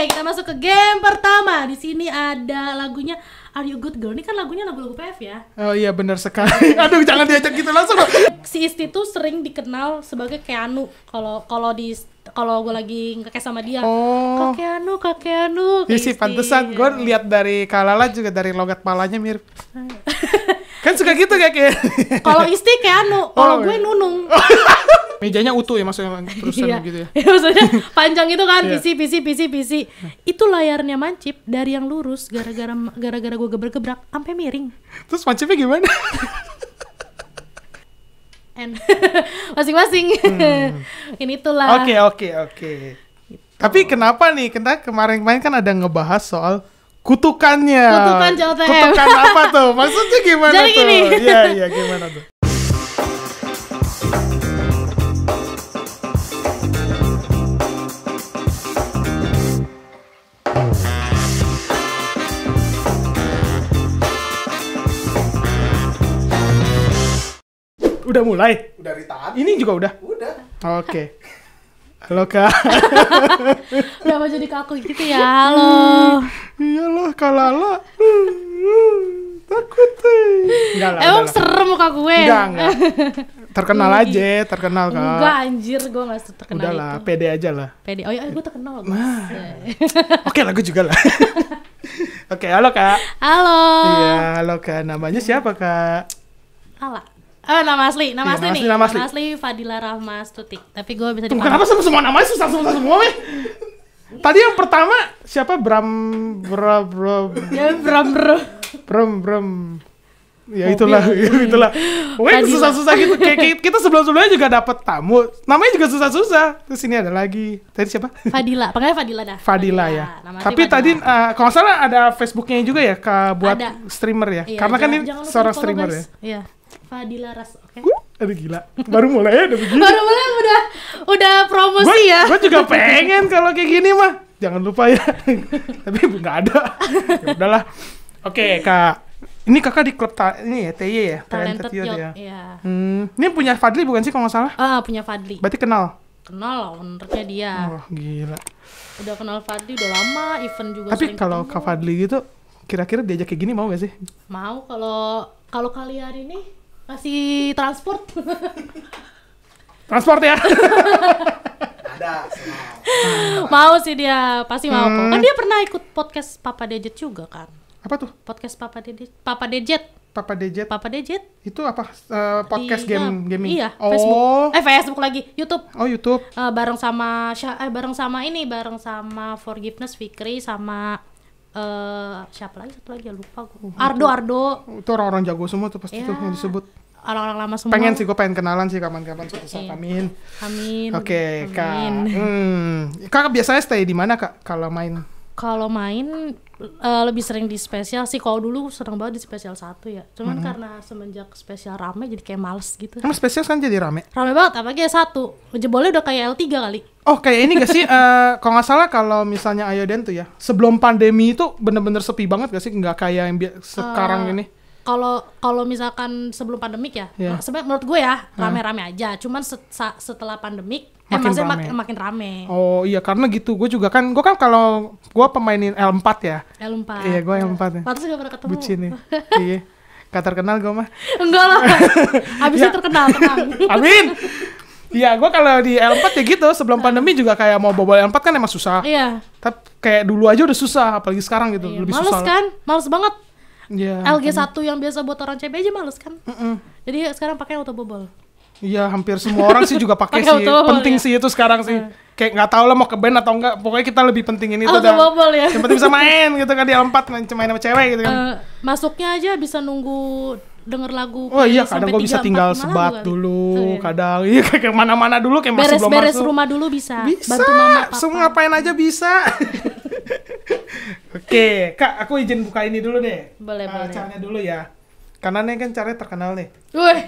kita masuk ke game pertama. Di sini ada lagunya Are You Good Girl. Ini kan lagunya lagu-lagu PF ya. Oh iya benar sekali. Aduh jangan diajak gitu langsung. Si Isti tuh sering dikenal sebagai Keanu kalau gue lagi ngekes sama dia. Oh. Kak Keanu. Iya sih pantesan. Gue lihat dari Kalala juga dari logat palanya mirip. Kan suka gitu kayak. Kalau Isti Keanu, kalau gue Nunung. Mejanya utuh ya maksudnya terusan Iya. gitu ya. Ya maksudnya panjang itu kan, Iya. PC. Itu layarnya mancip dari yang lurus gara-gara gue gebrak-gebrak sampai miring. Terus mancipnya gimana? Masing-masing. Ini tuh lah. Oke. Tapi kenapa nih? Kita kemarin kan ada ngebahas soal kutukannya. Kutukan JOTM. Kutukan apa tuh? Maksudnya gimana Jadi tuh? gini. Iya, gimana tuh? Udah mulai? Udah dari tadi. Ini juga udah? Udah. Oke. Halo Kak. Udah mau jadi kaku gitu ya. Halo. Iyalah Kalala. Takut. Enggak lah. Emang udah lah. serem muka gue. Enggak. Terkenal aja, terkenal Kak. Enggak anjir, gue gak terkenal Udah lah, itu. pede aja lah. Pede. Oh iya, gue terkenal loh. Oke, lagu juga lah. Oke, halo Kak. Halo. Iya, halo Kak. Namanya siapa Kak? Ala. Nama asli Iya, nih. nama asli. Nama asli Fadila Rahma Stuti. Tapi gue bisa Tuh, kenapa semua namanya susah semua weh? Tadi yang pertama siapa? Ya, bro. Ya itulah. Pokoknya Fadila. susah-susah gitu. Kayak kita sebelum-sebelumnya juga dapat tamu. Namanya juga susah-susah. Terus ini ada lagi. Tadi siapa? Fadila. Panggilnya Fadila dah. Fadila ya. Nama asli Tapi Fadila. tadi kalau nggak salah ada Facebooknya juga ya buat Ada. streamer ya. Iya, Karena kan ini jangan lupa seorang di-follow, streamer guys. ya. Iya. Fadila Ras. Oke. Aduh gila. Baru mulai ya udah begini. Baru mulai udah promosi ya. Gue juga pengen kalau kayak gini mah. Jangan lupa ya. Tapi nggak ada. Ya udahlah. Oke Kak. Ini kakak di klub ini ya, TY ya? Talented Youth ya? ya. Ini punya Fadli bukan sih kalau nggak salah? Punya Fadli. Berarti kenal? Kenal lah ownernya dia. Oh gila. Udah kenal Fadli udah lama, event juga Tapi sering kalau ketemu. Kak Fadli gitu, kira-kira diajak kayak gini mau gak sih? Mau kalau kalian ini kasih transport. Transport ya? Ada. Semua. Mau sih dia, pasti mau kok. Kan dia pernah ikut podcast Papa Dejet juga kan. Apa tuh? Podcast Papa Dejet. Papa Dejet? Itu apa? Podcast Di- gaming? Iya, Oh. Facebook lagi, YouTube. Oh YouTube. Bareng sama Forgiveness Fikri sama siapa lagi satu lagi ya lupa gue. Ardo. Itu orang-orang jago semua tuh pasti Iya. tuh yang disebut. Orang-orang lama semua. Pengen sih, gue pengen kenalan sih kapan-kapan suatu saat. Iya. Amin. Amin. Oke, Kak. Amin. Kak biasanya stay di mana Kak kalau main? Kalau main lebih sering di spesial sih. Kalau dulu seneng banget di spesial 1 ya. Cuman karena semenjak spesial rame jadi kayak males gitu. Emang spesial kan jadi rame? Rame banget, apalagi ya 1. Jebolnya udah kayak L3 kali. Oh kayak ini gak sih, kalau nggak salah kalau misalnya Ayoden tuh ya, sebelum pandemi itu bener-bener sepi banget gak sih? Nggak kayak yang sekarang ini? Kalau misalkan sebelum pandemik ya, Iya. sebenarnya menurut gue ya rame-rame aja. Cuman setelah pandemik, Makin maksudnya rame. makin rame. Oh iya karena gitu, gue kan kalau gue pemainin L4 ya. L4. Iya gue L4 ya. Pantes gak pernah ketemu. Bucin nih. Iya. Gak terkenal gue mah. Enggak lah. Abisnya Ya. terkenal, tenang. Amin. Iya gue kalau di L4 ya gitu, sebelum pandemi juga kayak mau bawa L4 kan emang susah. Iya. Tapi kayak dulu aja udah susah, apalagi sekarang gitu, Iya. lebih Males susah. kan? Males banget. Iya. LG1 yang biasa buat orang CB aja males kan? Jadi sekarang pakai auto bobol. Iya hampir semua orang sih juga pakai Pakai sih. auto Penting ya. sih itu sekarang sih. Kayak nggak tahu lah mau ke band atau enggak. Pokoknya kita lebih pentingin itu Auto bobol ya. Yang penting bisa main gitu kan di L4 main sama cewek gitu kan. Masuknya aja bisa nunggu denger lagu. Oh iya sampai kadang gue bisa 3, tinggal 4, 5 sebat lagu kali. dulu. Iya. Kadang iya kayak mana-mana dulu kayak masih belum Beres-beres masuk. rumah dulu bisa. Bisa. Bantu mama papa. Semua ngapain aja bisa. Oke, Kak, aku izin buka ini dulu deh. Boleh, boleh. Caranya dulu ya. Karena nih kan caranya terkenal nih. Wih,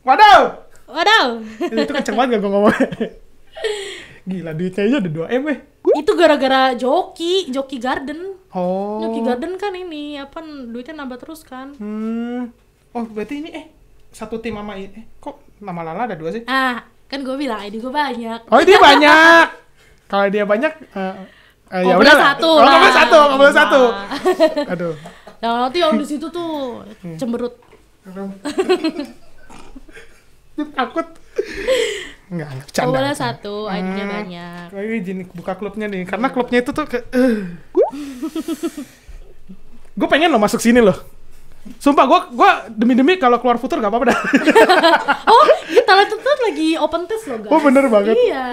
Waduh! waduh. Itu kenceng banget gak gue ngomong. Gila, duitnya aja udah 2M weh. Itu gara-gara Joki Garden. Oh. Joki Garden kan ini apa duitnya nambah terus kan? Oh, berarti ini satu tim sama ini. Kok nama Lala ada 2 sih? Kan gue bilang ID gue banyak. Oh, dia banyak. Kalau dia banyak Ya boleh udah lah. satu Oh, lah. nggak boleh satu, nggak boleh satu. Nah. Aduh. Yang nanti yang di situ tuh cemberut. Takut. Enggak, Oh, bercanda. boleh satu, ID-nya banyak. Lagi izin buka klubnya nih, karena klubnya itu tuh kayak gue pengen loh masuk sini loh. Sumpah gue demi kalau keluar Futur gak apa-apa dah. Oh, kita lihat tuh lagi open test loh guys. Oh, bener banget. Iya.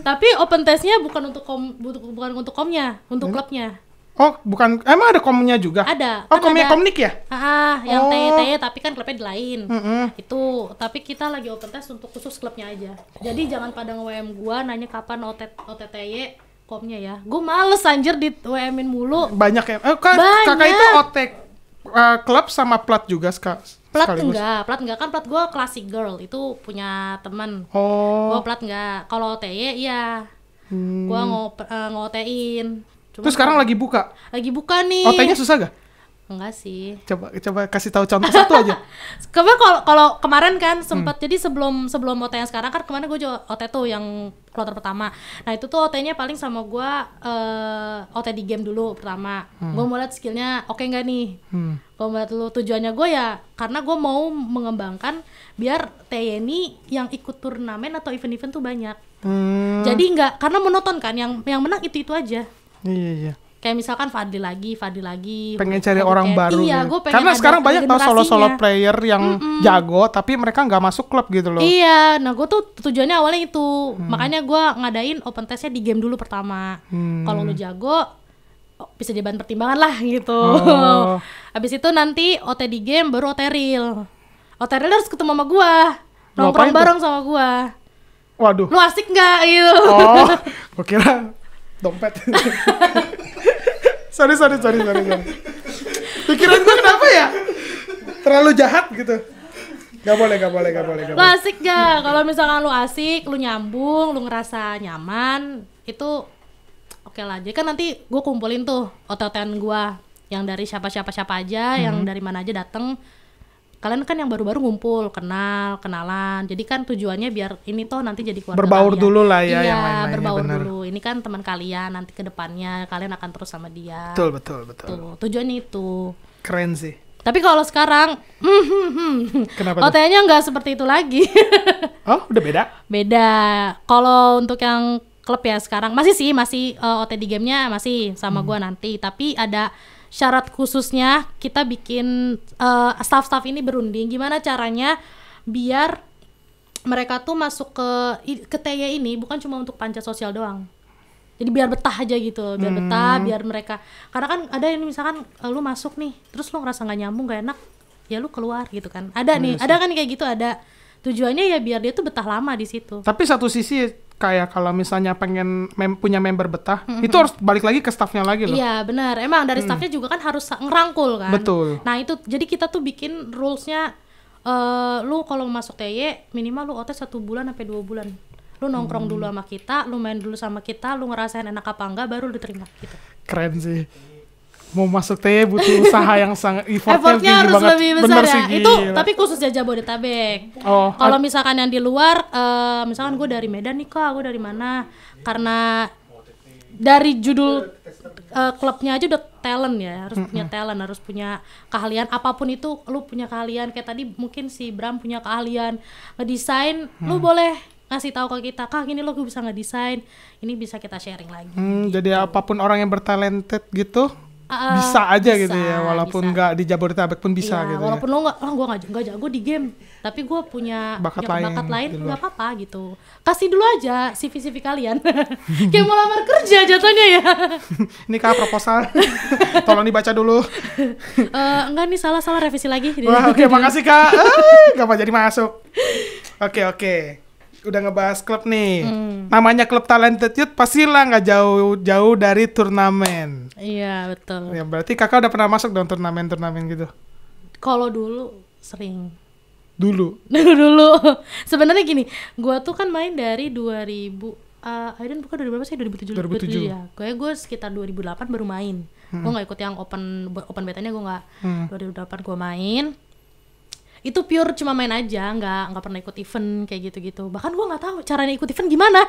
Tapi open testnya bukan untuk bukan untuk komnya, untuk klubnya. Oh, bukan, emang ada komnya juga? Ada. Oh, kan komnya ada. Komnik ya? Yang Oh. TE tapi kan klubnya di lain. Itu, tapi kita lagi open test untuk khusus klubnya aja. Jadi jangan pada nge-WM gua nanya kapan OTTY komnya ya. Gua males anjir di WM-in mulu. Banyak ya? Banyak. Kakak itu OT klub sama plat juga Plat sekaligus? enggak kan plat gua classic girl itu punya temen. Oh. Gua plat enggak. Kalau OTY iya. Gua ngotein. Cuma Terus sekarang lagi buka? lagi buka nih. OT-nya susah gak? Enggak sih. Coba kasih tahu contoh satu aja. Karena kalau kemarin kan sempat jadi sebelum OT yang sekarang kan kemarin gue juga OT tuh yang kloter pertama. Nah itu tuh OT-nya paling sama gue OT di game dulu pertama. Gue mau lihat skillnya oke nggak nih. Gue mau lihat dulu tujuannya gue ya karena gue mau mengembangkan biar TNI yang ikut turnamen atau event-event tuh banyak. Jadi nggak karena monoton kan yang menang itu aja. Iya. Kayak misalkan Fadli lagi. Pengen cari orang baru. Iya, gitu. gue pengen Karena ada sekarang banyak tau solo generasinya. player yang jago, tapi mereka nggak masuk klub gitu loh. Iya, nah gue tuh tujuannya awalnya itu, makanya gue ngadain open testnya di game dulu pertama. Kalau lu jago, bisa jadi bahan pertimbangan lah gitu. Oh. Habis itu nanti OT di game, baru OT real. OT real harus ketemu sama gue, Lu nongkrong apain bareng sama gue. Waduh. Lu asik nggak gitu? Oh, gue kira dompet. sorry. Pikiran gue kenapa ya? Terlalu jahat gitu. Gak boleh. Lu asik gak? Kalau misalkan lu asik, lu nyambung, lu ngerasa nyaman, itu oke lah. Jadi kan nanti gue kumpulin tuh OT-OTan gue yang dari siapa aja, yang dari mana aja dateng. Kalian kan yang baru-baru ngumpul, kenalan. Jadi kan tujuannya biar ini toh nanti jadi keluarga Berbaur kalian. dulu lah ya, Iya, yang lain-lainnya, berbaur bener. dulu. Ini kan teman kalian, nanti ke depannya kalian akan terus sama dia. Betul. Tuh, tujuannya itu. Keren sih. Tapi kalau sekarang, Kenapa tuh? OT-nya nggak seperti itu lagi. Oh, udah beda? Beda. Kalau untuk yang klub ya sekarang masih OT di gamenya masih sama gua nanti. Tapi ada syarat khususnya kita bikin staff-staff ini berunding. Gimana caranya biar mereka tuh masuk ke TY ini bukan cuma untuk panjat sosial doang. Jadi biar betah aja gitu, biar mereka, karena kan ada yang misalkan lu masuk nih, terus lu ngerasa nggak nyambung, gak enak, ya lu keluar gitu kan. Ada nih, ada kan kayak gitu, ada tujuannya ya biar dia tuh betah lama di situ. Tapi satu sisi kayak kalau misalnya pengen punya member betah, itu harus balik lagi ke staffnya lagi loh. Iya benar, emang dari staffnya juga kan harus ngerangkul kan. Betul. Nah itu, jadi kita tuh bikin rulesnya, lu kalau masuk TY minimal lu OT 1 bulan sampai 2 bulan. Lu nongkrong dulu sama kita, lu main dulu sama kita, lu ngerasain enak apa enggak, baru lu diterima gitu. Keren sih. Mau masuk TY butuh usaha yang sangat effortnya tinggi harus banget. lebih besar Bener ya. sih, Itu gila. tapi khususnya Jabodetabek. Oh, Kalau misalkan yang di luar, misalkan gue dari Medan nih kak, gue dari mana? Karena dari judul klubnya aja udah talent ya, harus punya talent, harus punya keahlian apapun itu. Lu punya keahlian kayak tadi mungkin si Bram punya keahlian ngedesain, lu boleh ngasih tahu ke kita, kak gini lo gue bisa ngedesain, ini bisa kita sharing lagi. Jadi apapun orang yang bertalented gitu bisa aja bisa, gitu ya, walaupun bisa. nggak di Jabodetabek pun bisa Iya, gitu walaupun lo gue nggak jago di game, tapi gue punya Bakat bakat lain lain di luar. nggak apa-apa gitu. Kasih dulu aja CV kalian, kayak mau lamar kerja jatuhnya ya. Ini kak proposal, tolong dibaca dulu. Enggak nih, salah revisi lagi. Wah, oke, makasih kak. Gak mau jadi masuk. Oke. Udah ngebahas klub nih. Namanya klub Talented Youth pastilah nggak jauh dari turnamen. Iya betul. Ya berarti kakak udah pernah masuk dong turnamen gitu. Kalau dulu sering. Dulu. Sebenarnya gini, gua tuh kan main dari 2000. Aiden bukan 2000 berapa sih? 2007 ya. Gue sekitar 2008 baru main. Gue nggak ikut yang open betanya, gue nggak. 2008 gue main. Itu pure cuma main aja, nggak pernah ikut event kayak gitu-gitu. Bahkan gue nggak tahu caranya ikut event gimana.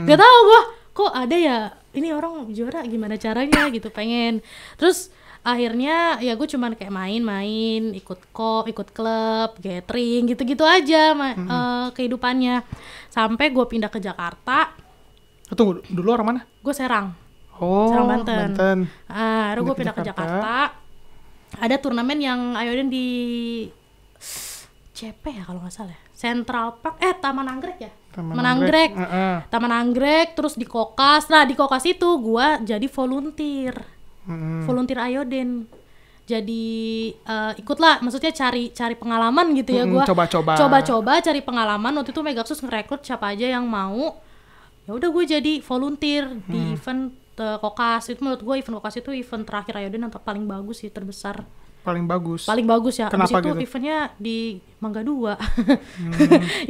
Nggak tahu gue kok ada ya ini orang juara gimana caranya gitu, pengen. Terus akhirnya ya gue cuman kayak main-main, ikut klub, gathering gitu-gitu aja kehidupannya. Sampai gue pindah ke Jakarta. Tunggu, dulu orang mana? Gue Serang. Oh, Serang Banten. Akhirnya gue Pindah pindah ke ke Jakarta. Ada turnamen yang Ayoden di CP ya kalau nggak salah ya. Central Park, Taman Anggrek ya. Taman Anggrek, terus di Kokas. Nah di Kokas itu gue jadi volunteer Ayoden. Jadi ikutlah, maksudnya cari pengalaman gitu ya. Gue coba-coba cari pengalaman. Waktu itu Megaksus ngerekrut siapa aja yang mau. Ya udah gue jadi volunteer di event Kokas. Itu menurut gue event Kokas itu event terakhir Ayoden yang paling bagus sih, terbesar. Paling bagus ya. Kenapa itu gitu? Eventnya di Mangga 2.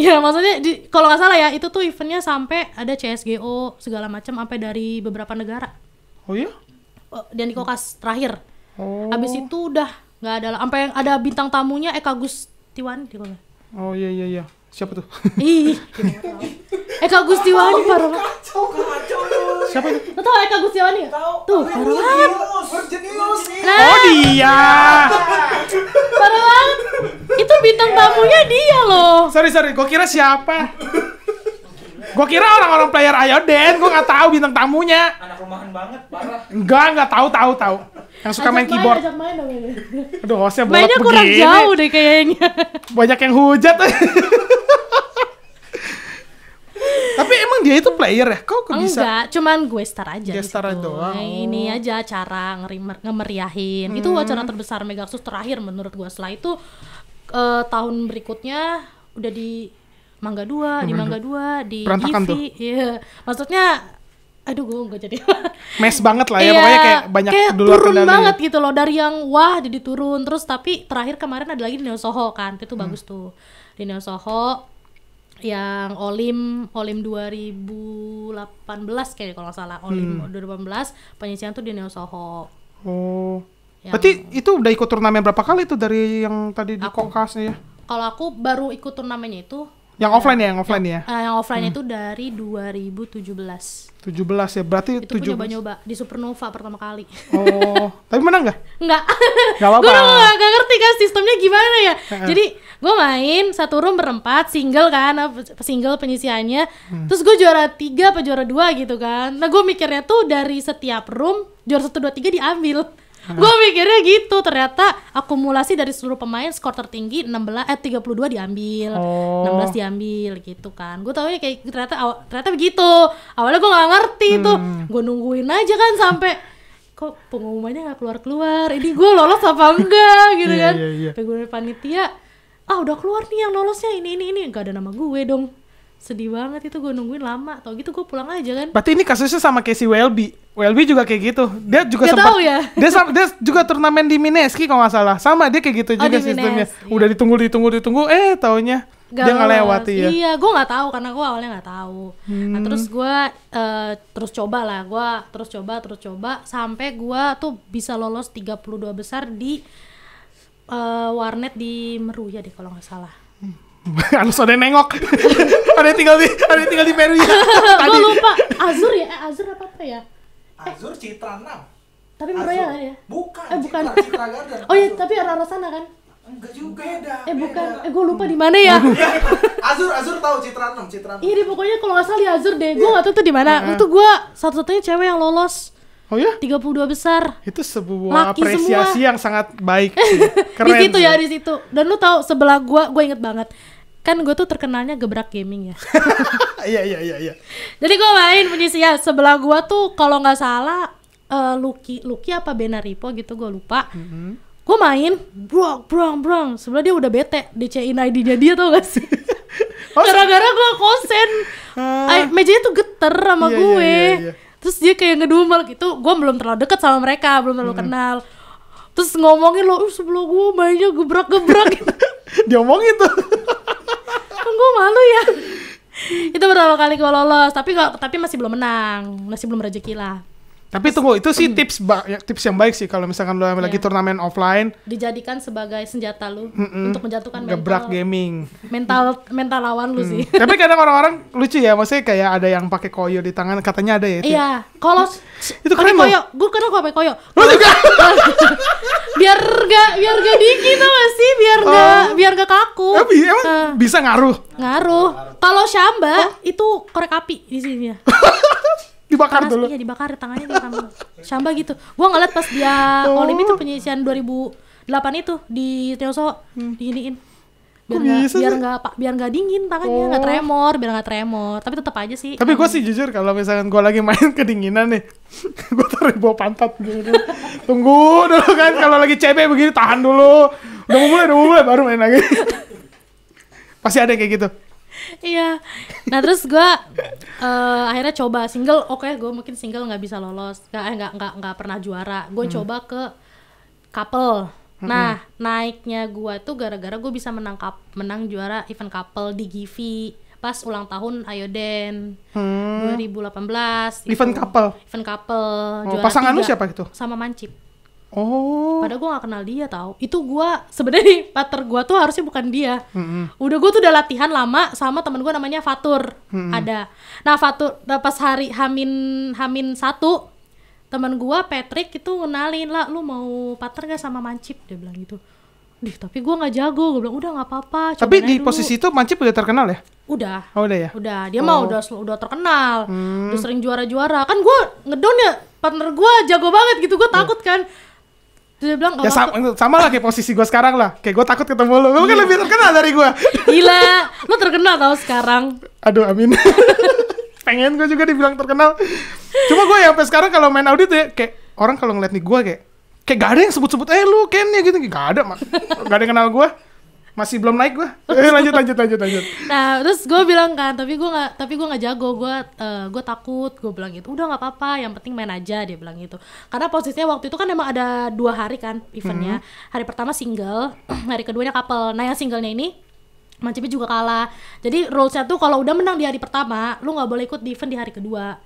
Ya maksudnya kalau nggak salah ya itu tuh eventnya sampai ada CSGO segala macam sampai dari beberapa negara. Oh iya? Dan di Kokas terakhir. Habis itu udah nggak ada, sampai ada bintang tamunya Eka Gustiwani di Kokas. Oh iya. Siapa tuh? Ih, Eka Gustiwani parah banget. Siapa itu? Lo tau Eka Gustiwani nggak? Tuh parah banget. Nah, oh dia. Parah banget. Itu bintang tamunya dia loh. Sorry, gue kira siapa? Gue kira orang-orang player Ayoden, gue nggak tahu bintang tamunya. Anak rumahan banget, parah. Nggak tahu. Yang suka main keyboard. Ajak main dong ini. Aduh, hostnya bolak Mainnya kurang begini. jauh deh kayaknya. Banyak yang hujat. Tapi emang dia itu player ya? Kok bisa? Enggak, cuman gue star aja Dia star gitu. doang. Ini aja cara ngemeriahin. Itu acara terbesar Megaksus terakhir menurut gue. Setelah itu tahun berikutnya udah di Mangga 2, di Berantakan tuh. Iya. Maksudnya aduh gue enggak jadi. Mes banget lah ya, pokoknya kayak banyak kayak duluan turun kendali. banget gitu loh, dari yang wah jadi turun terus. Tapi terakhir kemarin ada lagi di Neo Soho kan, itu bagus tuh di Neo Soho yang Olim 2018 kayaknya kalau nggak salah. Olim 2018 penyisian tuh di Neo Soho. Oh, berarti itu udah ikut turnamen berapa kali tuh dari yang tadi di Kokas ya? Kalau aku baru ikut turnamennya itu yang offline ya, yang offline itu dari 2017 ya, berarti itu nyoba-nyoba di Supernova pertama kali. Oh, tapi menang nggak? Nggak apa-apa. Gue nggak ngerti kan sistemnya gimana ya. Jadi gue main satu room berempat, single kan, single penyisiannya. Terus gue juara 3 apa juara 2 gitu kan. Nah gue mikirnya tuh dari setiap room juara 1, 2, 3 diambil. Gue mikirnya gitu, ternyata akumulasi dari seluruh pemain skor tertinggi 32 diambil, 16 diambil gitu kan. Gue taunya kayak ternyata begitu. Awalnya gue nggak ngerti tuh, gue nungguin aja kan sampai kok pengumumannya nggak keluar. Ini gue lolos apa enggak gitu kan? Sampai gue panitia, udah keluar nih yang lolosnya ini, nggak ada nama gue dong. Sedih banget itu, gue nungguin lama. Tau gitu gue pulang aja kan. Berarti ini kasusnya sama kayak si Welby juga kayak gitu. Dia juga gak sempat tahu ya. Dia juga turnamen di Mineski kalau nggak salah. Sama dia kayak gitu juga sistemnya. Udah ditunggu taunya dia nggak lewati ya. Iya, gue nggak tahu karena gue awalnya nggak tahu. Nah terus gue terus coba sampai gue tuh bisa lolos 32 besar di warnet di Meru ya deh kalau nggak salah. Harus ada yang nengok. ada yang tinggal di Meru ya. Gue lupa. Azur apa ya? Azur Citra 6. Tapi Meruya kan ya? Bukan. Citra Garden. Oh iya, tapi arah sana kan? Enggak juga. Beda. Bukan. Gue lupa di mana ya? Azur tahu Citra 6. Iya deh, pokoknya kalau nggak salah di Azur deh. Gue nggak tahu tuh di mana. Itu gue satu-satunya cewek yang lolos. Oh ya? 32 besar. Itu sebuah Laki apresiasi semua. yang sangat baik sih. Keren di situ ya, di situ. Dan lu tahu sebelah gue inget banget. Kan gue tuh terkenalnya gebrak gaming ya. Iya. Jadi gue main penyisian sebelah gue tuh kalau nggak salah Lucky apa Benaripo gitu, gue lupa. Gue main brong sebelah dia udah bete DCin ID-nya dia, tau gak sih? Gara-gara gue konsen mejanya tuh geter sama gue. Iya. Terus dia kayak ngedumel gitu. Gue belum terlalu deket sama mereka, belum terlalu kenal. Terus ngomongin lo, sebelah gue mainnya gebrak-gebrak gitu. Diomongin tuh. Kan gue malu ya. Itu pertama kali gue lolos, tapi masih belum menang, masih belum rezeki lah. Tapi tunggu, itu sih tips yang baik sih kalau misalkan lo lagi Iya. turnamen offline, Dijadikan sebagai senjata lu untuk menjatuhkan gebrak gaming. mental lawan lu sih. Tapi kadang orang-orang lucu ya, maksudnya kayak ada yang pakai koyo di tangan, katanya ada ya itu. Iya, kalau Itu pakai keren loh. koyo, gue kena kok pakai koyo. Lo juga? biar gak dingin tau gak sih, biar gak kaku. Emang bisa ngaruh? Ngaruh. Kalau Shamba itu korek api di sini ya. Dibakar dulu. Iya, dibakar tangannya di tangan. Shamba gitu. Gua ngeliat pas dia Olimpi tuh penyisian 2008 itu di Teoso diiniin. Biar nggak dingin tangannya, nggak tremor, tapi tetap aja sih. Tapi gue sih jujur kalau misalkan gue lagi main kedinginan nih, gue taruh di bawah pantat gitu. Tunggu dulu kan, kalau lagi CB begini tahan dulu. Udah mau mulai baru main lagi. Pasti ada yang kayak gitu. Iya. Nah terus gue akhirnya coba single. Oke, gue mungkin single nggak bisa lolos, nggak pernah juara. Gue coba ke couple. Nah naiknya gue tuh gara-gara gue bisa menang juara event couple di Givi pas ulang tahun Ayoden 2018. Event couple. Event couple. Juara Pasangan lu 3 siapa itu? sama Mancip. Oh. Padahal gue gak kenal dia tau. Itu gue sebenarnya partner gue tuh harusnya bukan dia. Udah gue tuh udah latihan lama sama temen gue namanya Fatur. Ada. Nah Fatur pas hari Hamin 1 temen gue Patrick itu ngenalin, lah lu mau partner gak sama Mancip, dia bilang gitu. Tapi gue gak jago. Gue bilang udah gak apa-apa. Tapi di dulu. posisi itu Mancip udah terkenal ya? Udah. Oh udah ya? Udah. Dia mah udah terkenal. Udah sering juara-juara. Kan gue ngedon ya, partner gue jago banget gitu. Gue takut kan. Dia bilang Ya sama lah kayak posisi gue sekarang lah. Kayak gue takut ketemu lu. Lu kan lebih terkenal dari gue. Gila, lu terkenal tau sekarang. Aduh amin. Pengen gue juga dibilang terkenal. Cuma gue ya sampai sekarang kalau main audit ya kayak orang kalau ngeliat nih gue kayak gak ada yang sebut-sebut lu Ken ya gitu. Gak ada gak ada yang kenal gue. Masih belum naik gue. Lanjut. Nah terus gue bilang kan, tapi gue nggak jago, gue takut. Gue bilang gitu, udah nggak apa-apa, yang penting main aja, dia bilang gitu. Karena posisinya waktu itu kan emang ada 2 hari kan eventnya. Hari pertama single, hari keduanya couple. Nah yang singlenya ini Mancipnya juga kalah. Jadi rulesnya tuh kalau udah menang di hari pertama, lu nggak boleh ikut di event di hari kedua.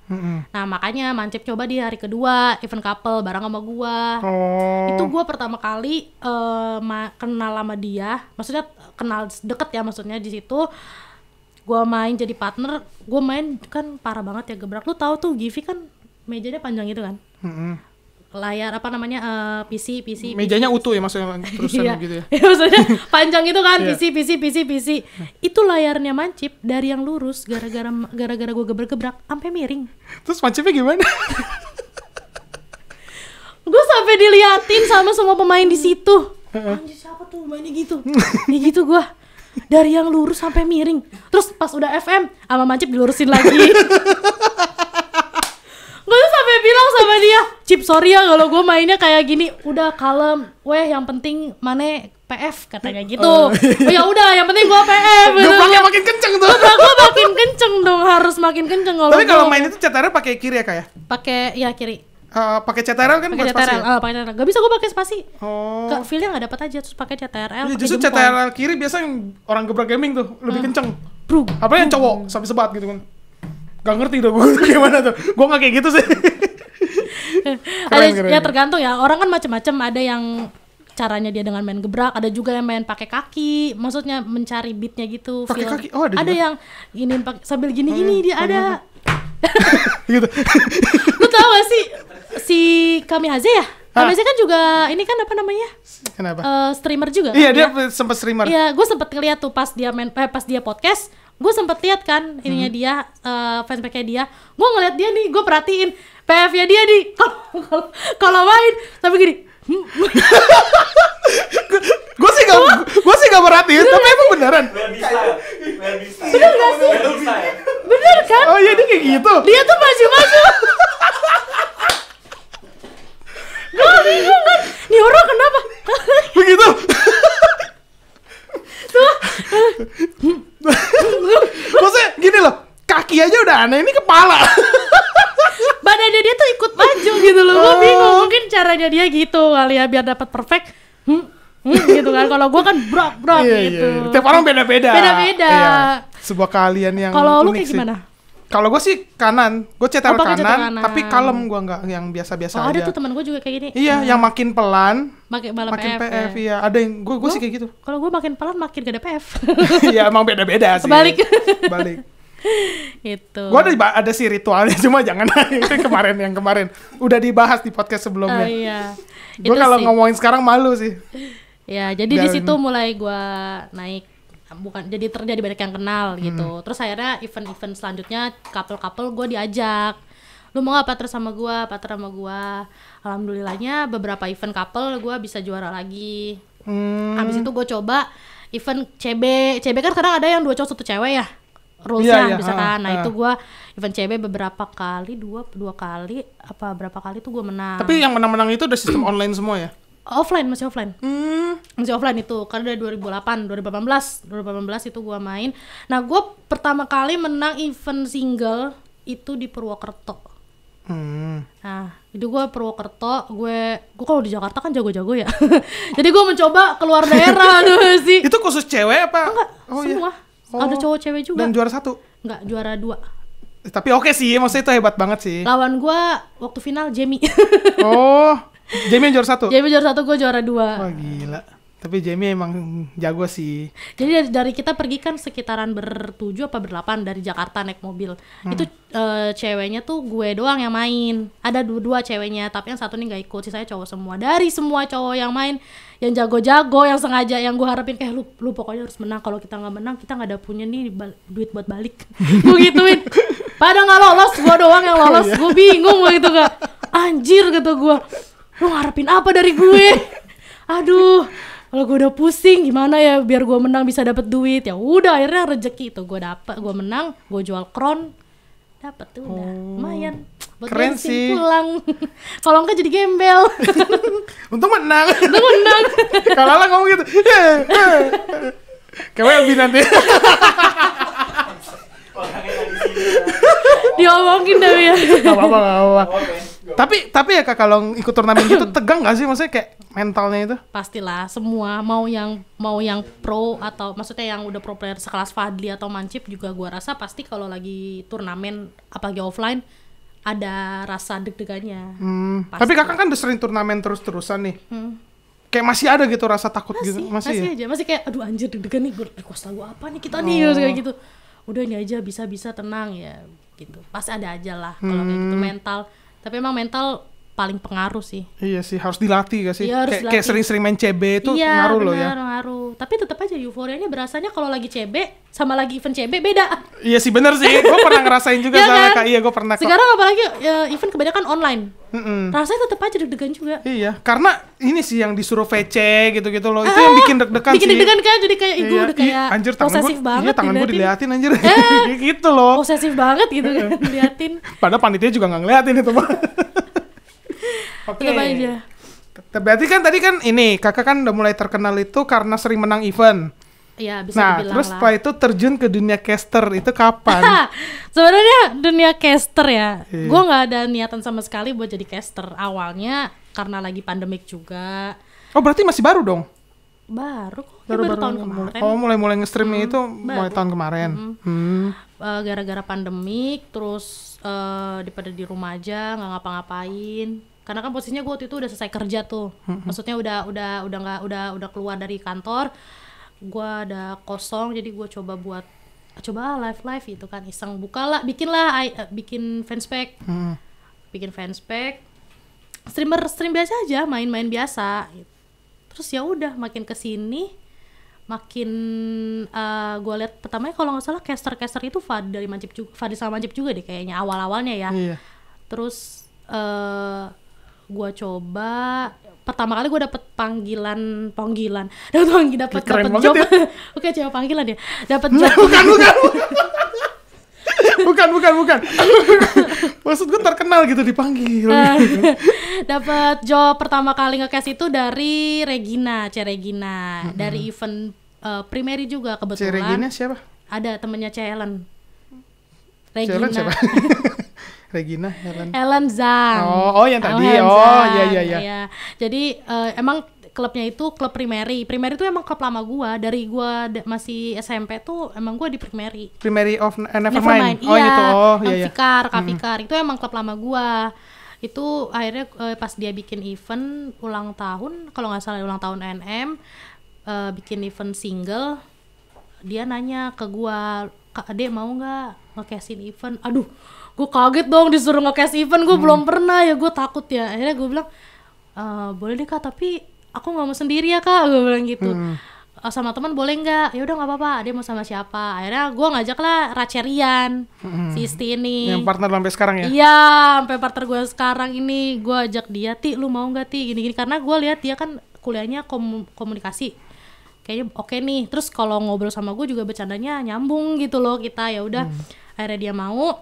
Nah makanya Mancip coba di hari kedua event couple bareng sama gua. Itu gua pertama kali kenal sama dia, maksudnya kenal deket ya, maksudnya di situ gua main jadi partner. Gua main kan parah banget ya, gebrak. Lu tahu tuh Givi kan mejanya panjang gitu kan. Layar apa namanya PC mejanya utuh ya maksudnya terusan iya. gitu ya. Ya maksudnya panjang itu kan Iya. PC. Itu layarnya Mancip dari yang lurus gara-gara gue gebrak sampai miring. Terus Mancipnya gimana? Gue sampai diliatin sama semua pemain di situ. Anjir siapa tuh mainnya gitu? Ya gitu gue. Dari yang lurus sampai miring. Terus pas udah FM sama Mancip dilurusin lagi. Gue tuh sampai bilang sama dia, Cip sorry ya kalau gue mainnya kayak gini. Udah kalem, yang penting mana PF katanya gitu. Oh ya udah, yang penting gue PF. Gebraknya makin kenceng tuh. Gue makin kenceng dong, harus makin kenceng. Tapi kalau main itu CTRL pakai kiri ya kayak? Pakai ya kiri. Pakai CTRL kan bukan spasi ya? Pakai CTRL. Gak bisa gue pakai spasi. Oh. Feelnya nggak dapat aja, terus pakai CTRL. Ya, justru CTRL kiri biasa yang orang gebrak gaming tuh lebih kenceng. Apalagi yang cowok sampai sebat gitu kan. Gak ngerti dong gue gimana tuh. Gue gak kayak gitu sih. Keren. Ya tergantung ya. Orang kan macam-macam. Ada yang caranya dia dengan main gebrak. Ada juga yang main pakai kaki. Maksudnya mencari beatnya gitu. Pakai kaki? Oh ada juga. Ada yang giniin sambil gini-gini dia ada. Gitu. Lu tau gak sih si Kamihaze ya? Kamihaze kan juga ini kan apa namanya? Kenapa? Streamer juga. Iya kan, dia sempat streamer. Iya, gue sempet ngeliat tuh pas dia pas dia podcast. Gue sempet lihat kan ininya dia, fanspage-nya dia. Gue ngeliat dia nih, gue perhatiin PF-nya dia nih. Kalau main sampai gini. Gue sih gak perhatiin, tapi emang beneran. Bener gak sih? Bener kan? Oh iya dia kayak gitu. Dia tuh maju-maju. Gue bingung kan, nih orang kenapa? Begitu. Maksudnya gini loh, kaki aja udah aneh, ini kepala. Badannya dia tuh ikut maju gitu loh. Gue bingung, mungkin caranya dia gitu kali ya biar dapat perfect. Gitu kan. Kalau gue kan brak Iya, gitu. Tiap orang beda-beda. Beda-beda. Iya. Sebuah keahlian yang Kalau lu unik kayak sih. gimana? Kalau gue sih kanan, gue cetak Oh, pakai cetak kanan, kanan. tapi kalem gue nggak yang biasa-biasa Oh, ada aja. tuh teman gue juga kayak gini. Iya, yang makin pelan, Pakai balap makin PF. PF, ya. iya. Ada yang gue sih kayak gitu. Kalau gue makin pelan makin gak ada PF. Iya, emang beda-beda sih. Kebalik. Balik. Gitu. Gue ada sih ritualnya, cuma jangan itu yang kemarin. Udah dibahas di podcast Oh, sebelumnya. iya. Gue Itu kalau sih. ngomongin sekarang malu sih. Ya, jadi di Dan- situ mulai gue naik, bukan jadi terjadi banyak yang kenal gitu. Terus akhirnya event-event selanjutnya couple-couple gue diajak. Lu mau gak partner sama gue? Alhamdulillahnya beberapa event couple gue bisa juara lagi. Habis itu gue coba event CB kan sekarang ada yang 2 cowok 1 cewek ya. Rulesnya Iya, bisa kan. Nah, ah. itu gue event CB beberapa kali, dua kali apa berapa kali tuh gue menang. Tapi yang menang-menang itu udah sistem online semua ya? Masih offline. Masih offline itu karena dari 2018 itu gua main. Nah, gua pertama kali menang event single itu di Purwokerto. Nah, itu gua Purwokerto, gue kalau di Jakarta kan jago-jago ya. Jadi gua mencoba keluar daerah tuh sih. Itu khusus cewek apa? Enggak, Oh, semua. iya. Ada cowok cewek juga. Dan juara 1. Enggak, juara 2. Tapi oke sih, maksudnya itu hebat banget sih. Lawan gua waktu final Jamie. Oh, Jamie yang juara 1. Jamie juara 1, gua juara 2. Wah gila. Tapi Jamie emang jago sih. Jadi dari kita pergi kan sekitaran ber-7 apa ber-8 dari Jakarta naik mobil. Itu ceweknya tuh gue doang yang main. Ada dua ceweknya, tapi yang satu nih nggak ikut. Sisanya cowok semua. Dari semua cowok yang main, yang jago-jago, yang sengaja, yang gue harapin kayak lu pokoknya harus menang. Kalau kita nggak menang, kita nggak ada punya nih duit buat balik. Gue gituin. Pada nggak lolos, gue doang yang lolos. Gue bingung gitu gak. Anjir kata gue. Lu ngarepin apa dari gue? Aduh. Kalau gue udah pusing gimana ya biar gue menang bisa dapet duit. Ya udah akhirnya rezeki itu gue dapet, gue menang, gue jual kron, dapet tuh udah lumayan buat Keren bensin sih. pulang. Kalau enggak jadi gembel. Untung menang. Untung menang. Kalau lah ngomong gitu. Kayak Welby nanti. Diomongin tapi ya. Gak apa-apa. Tapi ya Kak, kalau ikut turnamen gitu tegang gak sih? Maksudnya kayak mentalnya itu? Pastilah semua mau yang pro atau maksudnya yang udah pro player sekelas Fadli atau Mancip juga gue rasa pasti kalau lagi turnamen apalagi offline ada rasa deg-degannya. Pasti. Tapi Kakak kan udah sering turnamen terus-terusan nih. Kayak masih ada gitu rasa takut gitu? Masih ya? aja masih kayak aduh anjir deg-degan nih gue request lagu apa nih kita nih kayak gitu. Udah ini aja bisa tenang ya gitu. Pasti ada aja lah kalau kayak gitu mental. Tapi emang mental paling pengaruh sih. Iya sih, harus dilatih gak sih? Iya, harus Kayak dilatih. sering-sering main CB itu Iya, ngaruh loh ya. benar, ngaruh. Tapi tetap aja euforianya berasanya kalau lagi CB sama lagi event CB beda. Iya sih bener sih, gue pernah ngerasain juga Iya soalnya kan? Kak. Iya gue pernah kok. Sekarang apalagi event kebanyakan online. Mm-mm. Rasanya tetap aja deg-degan juga. Iya, karena ini sih yang disuruh VC gitu-gitu loh. Itu yang bikin deg-degan Bikin sih. deg-degan kan jadi kayak gue Iya, udah kayak anjir, tangan posesif gua, banget. iya, tangan gue diliatin. diliatin anjir. Gitu loh. Posesif banget gitu kan diliatin. Padahal panitia juga gak ngeliatin itu mah. Oke. Tetap aja. Berarti kan tadi kan ini Kakak kan udah mulai terkenal itu karena sering menang event. Iya, bisa Nah, dibilang terus lah. setelah itu terjun ke dunia caster itu kapan? Sebenarnya dunia caster ya, Iya. gue nggak ada niatan sama sekali buat jadi caster. Awalnya karena lagi pandemik juga, Oh, berarti masih baru dong? baru kok, kayak baru tahun kemarin. Oh, mulai nge-streamnya itu mulai tahun kemarin. Gara-gara pandemik, terus daripada di rumah aja nggak ngapa-ngapain. Karena kan posisinya gue waktu itu udah selesai kerja tuh, maksudnya udah keluar dari kantor, gue ada kosong, jadi gue coba live gitu kan, iseng bikin fanspage, stream biasa aja, main biasa. Terus ya udah makin kesini, makin gue lihat pertamanya kalau nggak salah caster itu Fadli sama Mancip juga deh kayaknya awalnya ya. Iya. Terus gue coba pertama kali gue dapet panggilan dapat Keren banget job ya. oke cewek panggilan ya dapat job Bukan. Maksud gue terkenal gitu dipanggil. dapat job pertama kali nge-cast itu dari Regina dari event primary juga C. kebetulan. Regina siapa? Ada temennya Helen. Helen siapa? Regina, Helen. Helen Zhang. Oh yang tadi. Helen Oh, Zhang, iya. iya. Jadi emang klubnya itu klub Primary. Primary itu emang klub lama gua. Dari gua masih SMP tuh emang gua di Primary. Primary of Nevermind. Oh Iya, gitu. Oh iya yang iya. Fikar, Kak Fikar. Itu emang klub lama gua. Itu akhirnya pas dia bikin event ulang tahun, kalau nggak salah ulang tahun NM, bikin event single, dia nanya ke gua, Kak Ade mau nggak nge-cashin event? Aduh, gua kaget dong disuruh nge-cash event, gua belum pernah ya, gua takut ya. Akhirnya gua bilang, boleh deh Kak, tapi aku nggak mau sendiri ya Kak, gua bilang gitu. Sama teman boleh nggak? Ya udah nggak apa-apa. Dia mau sama siapa? Akhirnya gue ngajak lah Racherian, si Isti ini. Yang partner sampai sekarang ya? Iya, sampai partner gue sekarang ini. Gue ajak dia, Ti, lu mau nggak Ti? Gini-gini, karena gue lihat dia kan kuliahnya komunikasi. Kayaknya oke nih. Terus kalau ngobrol sama gue juga bercandanya nyambung gitu loh kita. Ya udah, akhirnya dia mau.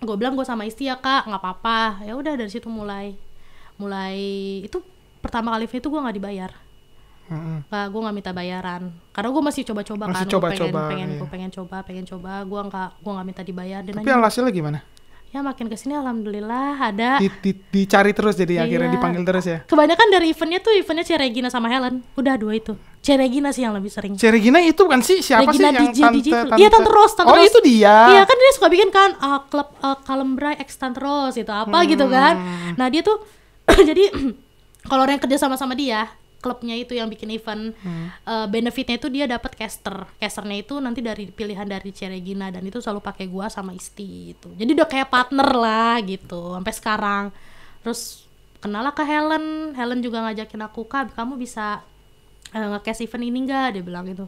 Gue bilang gue sama Isti ya Kak, nggak apa-apa. Ya udah dari situ mulai itu pertama kali itu gue nggak dibayar. Gue nggak minta bayaran karena gue masih coba-coba masih kan iya. gue pengen coba gue nggak minta dibayar. Dan tapi hasilnya gimana? Ya makin kesini alhamdulillah ada dicari terus jadi iya. Akhirnya dipanggil terus ya. Kebanyakan dari eventnya Ceregina sama Helen, udah dua itu. Ceregina sih yang lebih sering. Ceregina itu kan sih siapa Regina sih yang tante? Iya Tante Rose. Oh itu dia. Iya kan dia suka bikin kan klub Kalembray X Tante Rose itu apa gitu kan. Nah dia tuh jadi kalau orang yang kerja sama dia, klubnya itu yang bikin event, benefitnya itu dia dapat casternya itu nanti dari pilihan dari Ceregina, dan itu selalu pakai gua sama Isti gitu. Jadi udah kayak partner lah gitu sampai sekarang. Terus kenal lah ke Helen juga ngajakin aku, Kak kamu bisa nge-cast event ini enggak, dia bilang gitu.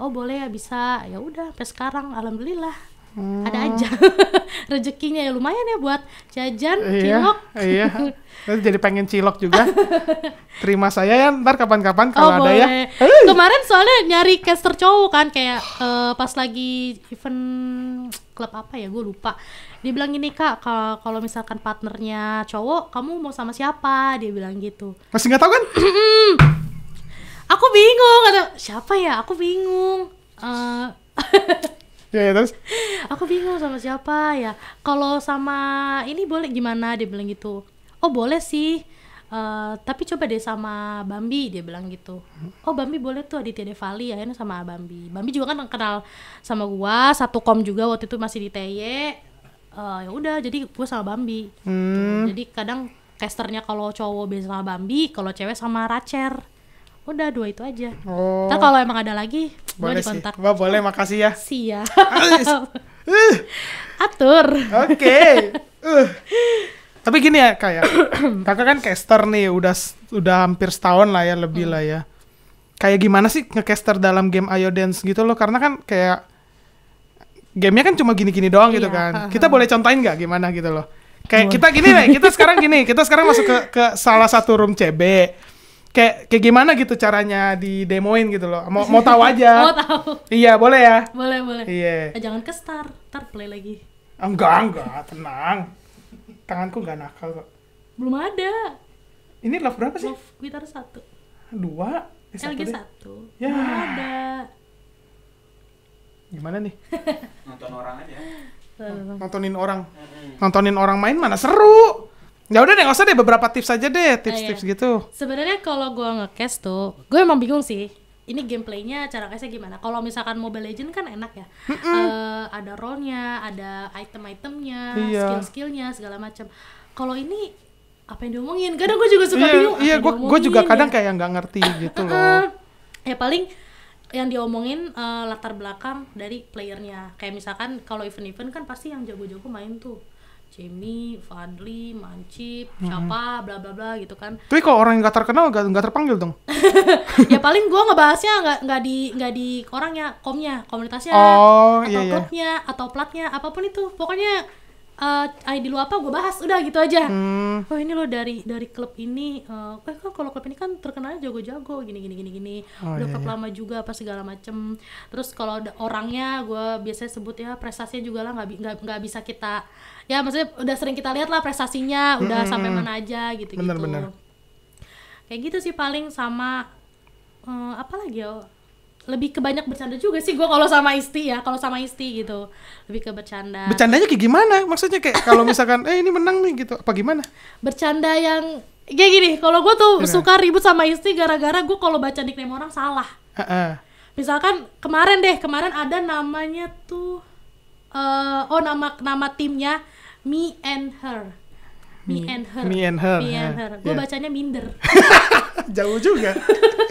Oh boleh ya, bisa. Ya udah sampai sekarang alhamdulillah. Ada aja rezekinya ya, lumayan ya buat jajan, cilok. Iya. Nanti jadi pengen cilok juga. Terima saya ya ntar kapan-kapan kalau ada boleh. ya. Kemarin soalnya nyari caster cowok kan, kayak pas lagi event klub apa ya, gue lupa. Dia bilang gini, Kak, kalau misalkan partnernya cowok, kamu mau sama siapa? Dia bilang gitu. Masih nggak tahu kan? Aku bingung, kata siapa ya? Aku bingung. Ya terus? Aku bingung sama siapa ya. Kalau sama ini boleh gimana? Dia bilang gitu. Oh boleh sih. Tapi coba deh sama Bambi, dia bilang gitu. Oh Bambi boleh tuh, Aditya Devali, akhirnya sama Bambi. Bambi juga kan kenal sama gua, satu kom juga waktu itu masih di TY. Ya udah, jadi gua sama Bambi. Gitu. Jadi kadang casternya kalau cowok biasa sama Bambi, kalau cewek sama Racher. Udah dua itu aja. Ntar kalau emang ada lagi, gua dikontak. Wah boleh, makasih ya. Siap. Atur. Oke. Tapi gini ya kayak kakak kan caster nih udah hampir setahun lah ya, lebih lah ya. Kayak gimana sih nge-caster dalam game Ayo Dance gitu loh, karena kan kayak gamenya kan cuma gini-gini doang gitu kan. Kita boleh contohin nggak gimana gitu loh? Kayak kita gini nih, kita sekarang masuk ke salah satu room CB. Kayak gimana gitu caranya didemoin gitu loh. Mau tahu aja. Mau tahu. Iya, boleh ya? Boleh. Iya. Jangan ke start, ntar play lagi. Enggak, tenang. Tanganku nggak nakal kok. Belum ada. Ini love berapa sih? Love gitar 1. 2. LG 1. Ya. Belum ada. Gimana nih? Nonton orang aja. Nontonin orang main mana seru. Ya udah deh, nggak usah deh, beberapa tips aja deh, tips-tips gitu. Sebenarnya kalau gue nge-cast tuh, gue emang bingung sih. Ini gameplaynya, cara castnya gimana? Kalau misalkan Mobile Legends kan enak ya. Ada role-nya, ada item-itemnya, skill-skillnya, segala macam. Kalau ini apa yang diomongin? Kadang gue juga suka bingung. Iya, gue juga kadang kayak nggak ngerti gitu loh. Ya paling yang diomongin latar belakang dari playernya. Kayak misalkan kalau event-event kan pasti yang jago-jago main tuh. Jamie, Fadli, Mancip, siapa, bla bla bla gitu kan. Tapi kalau orang yang nggak terkenal nggak terpanggil dong. Ya paling gue ngebahasnya nggak di orangnya, komunitasnya, atau klubnya, atau platnya, apapun itu. Pokoknya ID lu apa gue bahas, udah gitu aja. Oh ini lo dari klub ini, kan kalau klub ini kan terkenalnya jago-jago, gini. Udah klub lama juga apa segala macem. Terus kalau orangnya gue biasanya sebut ya prestasinya juga lah, nggak bisa kita, ya maksudnya udah sering kita lihat lah prestasinya, udah sampai mana aja gitu. Bener. Kayak gitu sih paling. Sama apa lagi ya, lebih ke banyak bercanda juga sih gue kalau sama Isti ya, kalau sama Isti gitu lebih ke bercanda. Bercandanya kayak gimana? Maksudnya kayak kalau misalkan ini menang nih gitu, apa gimana? Bercanda yang kayak gini, kalau gue tuh Gimana? suka ribut sama Isti gara-gara gue kalau baca nickname orang salah. Heeh. Misalkan kemarin ada namanya tuh nama timnya Me and Her. Me and Her. Me and Her, Me and ya. Her. Gue Ya. bacanya minder. Jauh juga.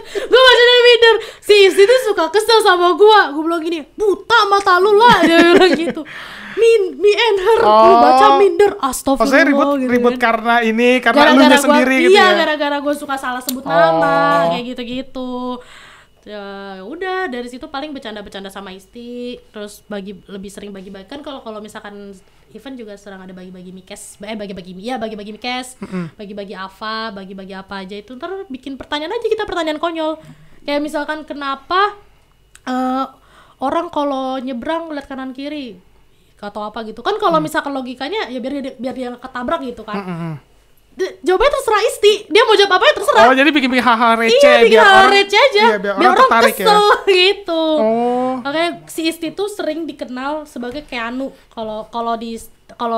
Gue bacanya minder. Si Isti tuh suka kesel sama gue. Gue bilang gini, buta mata lu lah. Dia bilang gitu. Me and Her. Lu baca minder. Astagfirullah. Maksudnya ribut gitu. karena ini, karena Gara-gara elunya gua- sendiri gitu iya, ya. gara-gara gue suka salah sebut nama, kayak gitu-gitu. Ya udah, dari situ paling bercanda-bercanda sama Isti, terus lebih sering bagi-bagi kan kalau misalkan event juga sering ada bagi-bagi mikes, bagi-bagi mikes, bagi-bagi bagi-bagi apa aja itu, ntar bikin pertanyaan aja kita, pertanyaan konyol. Kayak misalkan kenapa orang kalau nyebrang lihat kanan kiri atau apa gitu kan, kalau misalkan logikanya ya biar dia nggak ketabrak gitu kan. Jawabannya terserah Isti, dia mau jawab apa ya terserah. Oh, jadi bikin hal-hal receh Iya, bikin biar hal orang receh aja, iya, biar orang tertarik ya. kesel gitu. Oh. Makanya si Isti tuh sering dikenal sebagai Keanu kalau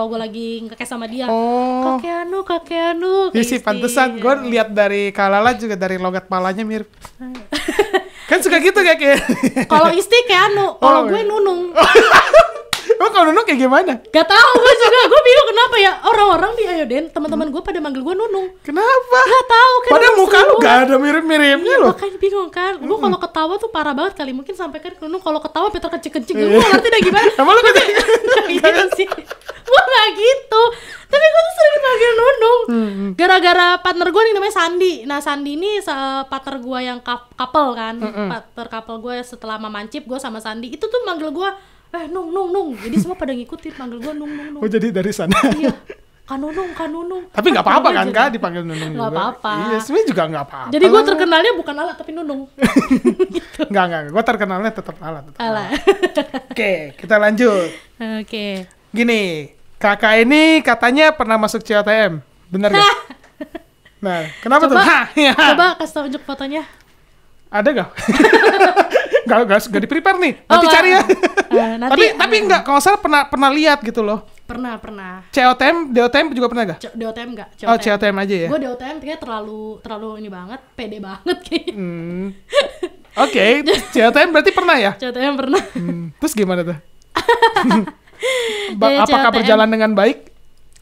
gue lagi ngekes sama dia. Oh. Kak Keanu. Iya sih, pantesan gue lihat dari Kalala juga dari logat palanya mirip. Kan suka gitu kayak. Kalau Isti Keanu, kalau Oh, gue iya. Nunung. Oh, kalau Nunung kayak gimana? Gak tau gue juga, gue bingung kenapa ya orang-orang di Ayoden, teman-teman gue pada manggil gue Nunung. Kenapa? Gak tahu kan. Padahal orang muka sering lu banget. gak ada mirip-miripnya Iya, loh. makanya bingung kan. Gue kalau ketawa tuh parah banget kali. Mungkin sampai kan Nunung kalau ketawa Peter kencing-kencing. Gue ngerti dah gimana. Emang lu gitu? Gak gitu sih. Gue gak gitu. Tapi gue tuh sering dipanggil Nunung. Gara-gara partner gue nih namanya Sandi. Nah Sandi ini partner gue yang couple kan. Partner couple gue setelah memancip gue sama Sandi. Itu tuh manggil gue Nung. Jadi semua pada ngikutin manggil gue Nung. Oh, jadi dari sana. Iya. Kan Nunung. Tapi nggak apa-apa kan, Juga. Kak, dipanggil Nunung juga. Nggak apa-apa. Iya, sebenarnya juga nggak apa-apa. Jadi gue lah. terkenalnya bukan Ala tapi Nunung. Nggak. Gue terkenalnya tetap Ala. Ala. Oke, kita lanjut. Oke. Gini, kakak ini katanya pernah masuk COTM. Bener gak? Nah, kenapa tuh? Ya. Coba kasih tunjuk fotonya. Ada gak? Gak di-prepare nih. Nanti nggak. cari ya. Nanti tapi enggak, kalau salah pernah lihat gitu loh. pernah. COTM, DOTM juga pernah gak? DOTM enggak? Oh, COTM aja ya. Gue DOTM kayaknya terlalu ini banget, pede banget kayaknya. Oke, COTM berarti pernah ya? COTM pernah. Terus gimana tuh? Dari Apakah COTM. berjalan dengan baik?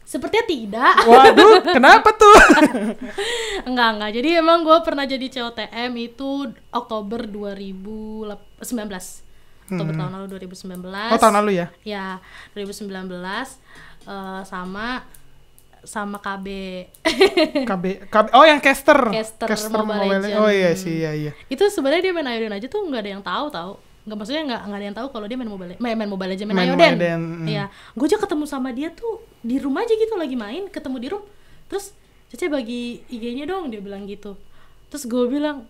Sepertinya tidak. Waduh, kenapa tuh? Enggak. Jadi emang gue pernah jadi COTM itu Oktober 2019. Oktober tahun lalu 2019. Oh, tahun lalu ya? Ya, 2019 sama KB. KB. Oh, yang caster. Caster Mobile Legends. Oh iya sih, iya. Itu sebenarnya dia main Ayoden aja tuh nggak ada yang tahu. Nggak, maksudnya nggak ada yang tahu kalau dia main Mobile Legends, main Ayoden. Iya, gue aja ketemu sama dia tuh di rumah aja gitu, lagi main, ketemu di room. Terus Cece bagi IG-nya dong, dia bilang gitu. Terus gue bilang,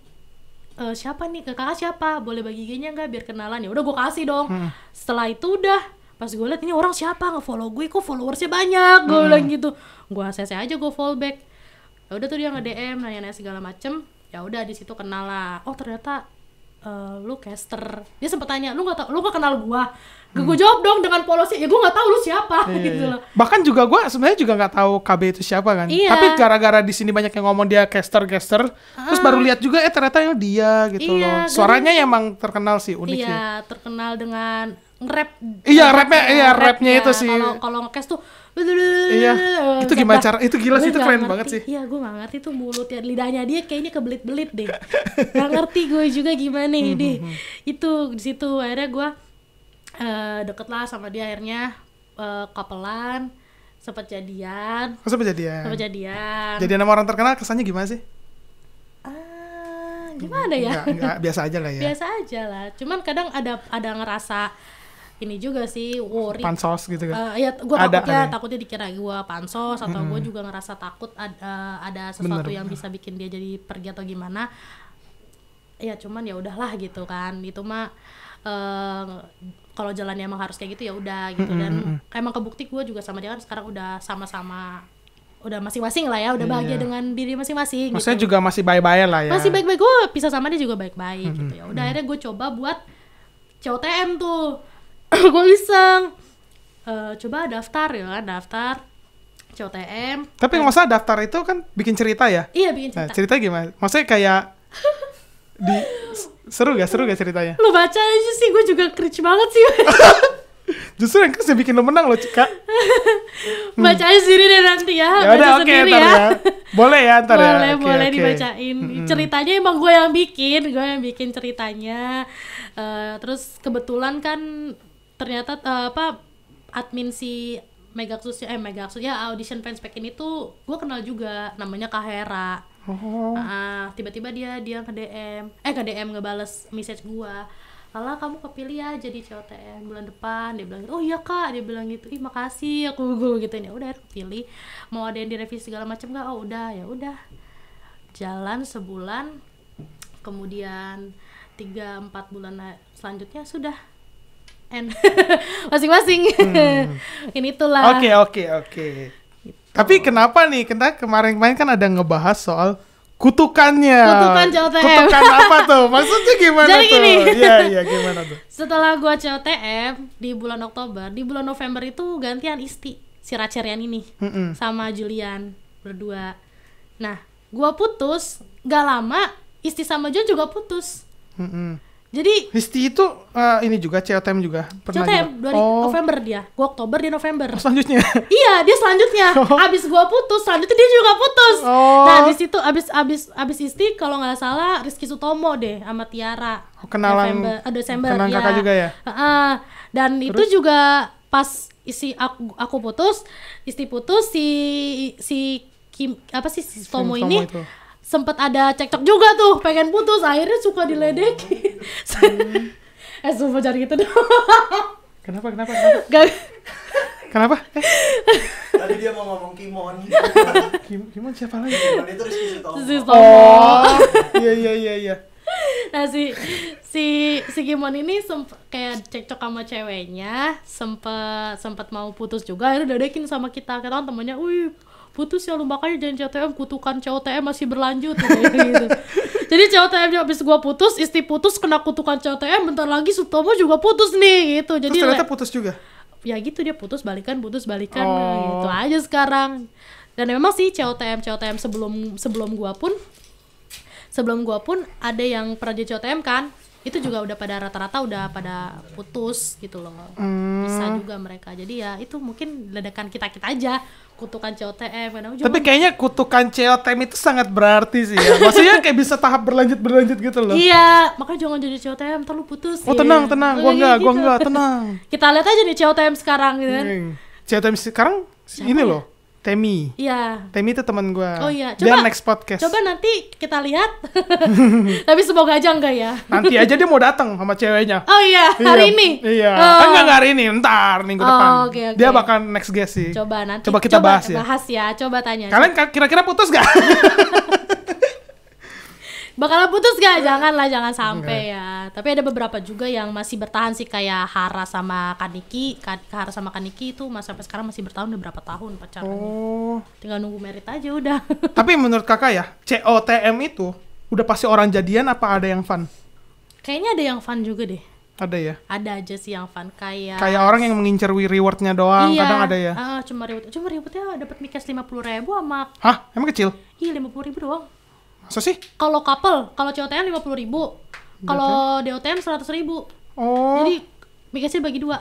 siapa nih, ke kakak siapa, boleh bagi IG-nya nggak biar kenalan. Ya udah gue kasih dong. Setelah itu udah pas gue liat ini orang siapa nge-follow gue, kok followersnya banyak, gue bilang gitu. Gue ACC aja, gue follow back. Ya udah tuh dia nge-DM nanya-nanya segala macem. Ya udah di situ kenal lah. Oh ternyata lu caster. Dia sempet tanya, lu nggak kenal gua? Gue jawab dong dengan polosnya, ya gue nggak tahu lu siapa. Gitu loh. Bahkan juga gue sebenarnya juga nggak tahu KB itu siapa kan. Iya. Tapi gara-gara di sini banyak yang ngomong dia caster, terus baru lihat juga ternyata yang dia gitu Iya, loh. Suaranya emang terkenal sih, unik sih. Iya, terkenal dengan nge-rap. Iya, rapnya itu sih. Kalau nge-cast tuh Iya. Itu gimana cara? Itu gila sih, itu keren banget sih. Iya, gue gak ngerti tuh mulutnya, lidahnya dia kayaknya kebelit-belit deh. Gak ngerti gue juga gimana deh. Itu di situ akhirnya gue deket lah sama dia, akhirnya couple-an, sempet jadian. Kok sampai jadian? Jadian sama orang terkenal kesannya gimana sih? Gimana ya? Enggak, biasa aja lah ya. Biasa aja lah. Cuman kadang ada ngerasa ini juga sih, worry. Pansos gitu kan. Ya gue Ada. takutnya dikira gue pansos, atau gue juga ngerasa takut ada sesuatu yang bisa bikin dia jadi pergi atau gimana. Ya cuman ya udahlah gitu kan. Itu mah kalau jalannya emang harus kayak gitu ya udah gitu. Dan emang kebukti gue juga sama dia kan sekarang udah sama-sama udah masing-masing lah ya, udah bahagia dengan diri masing-masing. Maksudnya gitu. juga masih bye-bye lah ya. Masih baik-baik, gue pisah sama dia juga baik-baik gitu ya. Udah akhirnya gue coba buat COTM tuh. Gue iseng coba daftar ya, daftar COTM. Tapi nggak masalah daftar itu kan bikin cerita ya. Iya, bikin Nah, cerita. cerita gimana? Maksudnya kayak seru gak ceritanya? Lu baca aja sih, gue juga cringe banget sih. Justru yang bisa bikin lo menang loh, Cika. Baca aja sendiri deh nanti ya. Ya Baca udah, oke, sendiri ntar ya. Boleh ya ntar ya. Boleh, Oke, boleh oke. dibacain. Ceritanya emang gue yang bikin ceritanya. Terus kebetulan kan ternyata admin si Megaxus ya audition fanspage ini tuh gue kenal juga, namanya Kak Hera. Oh. Tiba-tiba dia ngebales message gue. Lala, kamu kepilih ya jadi COTM bulan depan. Dia bilang, oh iya kak, dia bilang gitu. Ih makasih, gue gituin. Ya udah kepilih, mau ada yang direvisi segala macam nggak? Oh udah, ya udah. Jalan sebulan, kemudian 3-4 bulan selanjutnya sudah end. Masing-masing. Ini itulah. Oke. Tapi kenapa nih? Karena kemarin kan ada ngebahas soal kutukannya. Kutukan COTM. Kutukan apa tuh? Maksudnya gimana Jadi tuh? gini. Iya, gimana tuh? Setelah gua COTM di bulan Oktober, di bulan November itu gantian Isti, si Racerian ini, sama Julian berdua. Nah, gua putus, gak lama Isti sama John juga putus. Jadi Histi itu ini juga COTM juga pernah COTM juga? 2 November dia, gua Oktober, dia November. Selanjutnya. Iya, dia selanjutnya. Abis gua putus, selanjutnya dia juga putus. Oh. Nah, abis itu abis Isti kalau nggak salah Rizky Sutomo deh sama Tiara. Kenalan Desember kenalan kakak juga ya? Dan itu juga pas aku putus, Isti putus, si Kim si Sutomo Si ini itu. sempet ada cekcok juga tuh, pengen putus, akhirnya suka diledekin. Sumpah jangan gitu dong. Kenapa? Gak. Kenapa? Tadi dia mau ngomong Kimon. Gimana siapa lagi? Kimon itu Rizky Sutomo. Si Sutomo. Oh, iya. Nah si Kimon ini kayak cekcok sama ceweknya, sempet mau putus juga, akhirnya diledekin sama kita, kata temennya, wih putus ya lu, makanya jangan COTM, kutukan COTM masih berlanjut gitu. Jadi COTM abis gua putus, Isti putus, kena kutukan COTM, bentar lagi Sutomo juga putus nih gitu. Jadi Terus ternyata putus juga? ya gitu, dia putus balikan gitu aja sekarang. Dan memang sih COTM sebelum gua pun ada yang pernah jadi COTM kan, itu juga udah pada rata-rata udah pada putus gitu loh. Bisa juga mereka. Jadi ya itu mungkin ledakan kita aja, kutukan COTM. Tapi kayaknya kutukan COTM itu sangat berarti sih ya. Maksudnya kayak bisa tahap berlanjut gitu loh. iya, makanya jangan jadi COTM, ntar lu putus. Oh ya. tenang, gua enggak, tenang. Kita lihat aja nih COTM sekarang gitu kan. COTM sekarang ini loh, Temi. Iya. Temi itu teman gua. Oh iya, Dia coba next podcast. Coba nanti kita lihat. Tapi semoga aja enggak ya. Nanti aja dia mau datang sama ceweknya. Oh iya, hari ini. Iya. Oh. Enggak hari ini, ntar minggu depan. Oke. Dia bakal next guest sih. Coba nanti. Coba kita bahas ya. Coba tanya. Kalian kira-kira putus gak? Bakalan putus gak? Jangan sampai ya. Tapi ada beberapa juga yang masih bertahan sih, kayak Hara sama Kaniki. Hara sama Kaniki itu sampai sekarang masih bertahan, udah berapa tahun pacaran. Oh. Tinggal nunggu merit aja udah. Tapi menurut kakak ya, COTM itu udah pasti orang jadian apa ada yang fun? Kayaknya ada yang fun juga deh. Ada ya? Ada aja sih yang fun, kayak orang yang mengincar rewardnya doang, iya, kadang ada ya? cuma rewardnya dapat Mikas 50.000 sama Hah? Emang kecil? iya 50.000 doang. Masa sih? Kalau couple, kalau COTM 50.000, kalau DOTM 100.000. Oh. Jadi Mikasnya bagi 2.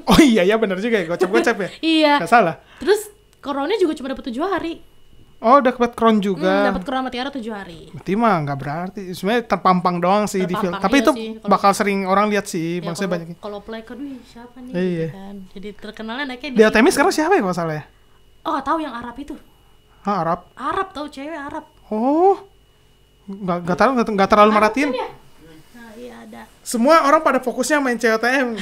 Oh iya benar juga ya, gocap ya? Iya. Gak salah. Terus Corona juga cuma dapat 7 hari. Oh, dapat crown juga. Dapat Corona Tiara 7 hari. Berarti mah nggak berarti. Sebenarnya terpampang doang sih di film. Tapi iya itu sih, bakal sering orang lihat sih, Ya, maksudnya banyak. kalau Playcard, wih siapa nih? Iya. Gitu kan. Jadi terkenalnya naiknya di DOTM sekarang siapa ya kalau salah ya? Oh, nggak tahu yang Arab itu. Hah, Arab? Arab tahu, cewek Arab. Oh. Nggak terlalu merhatiin. Kan ya? Nah, iya ada. Semua orang pada fokusnya main COTM.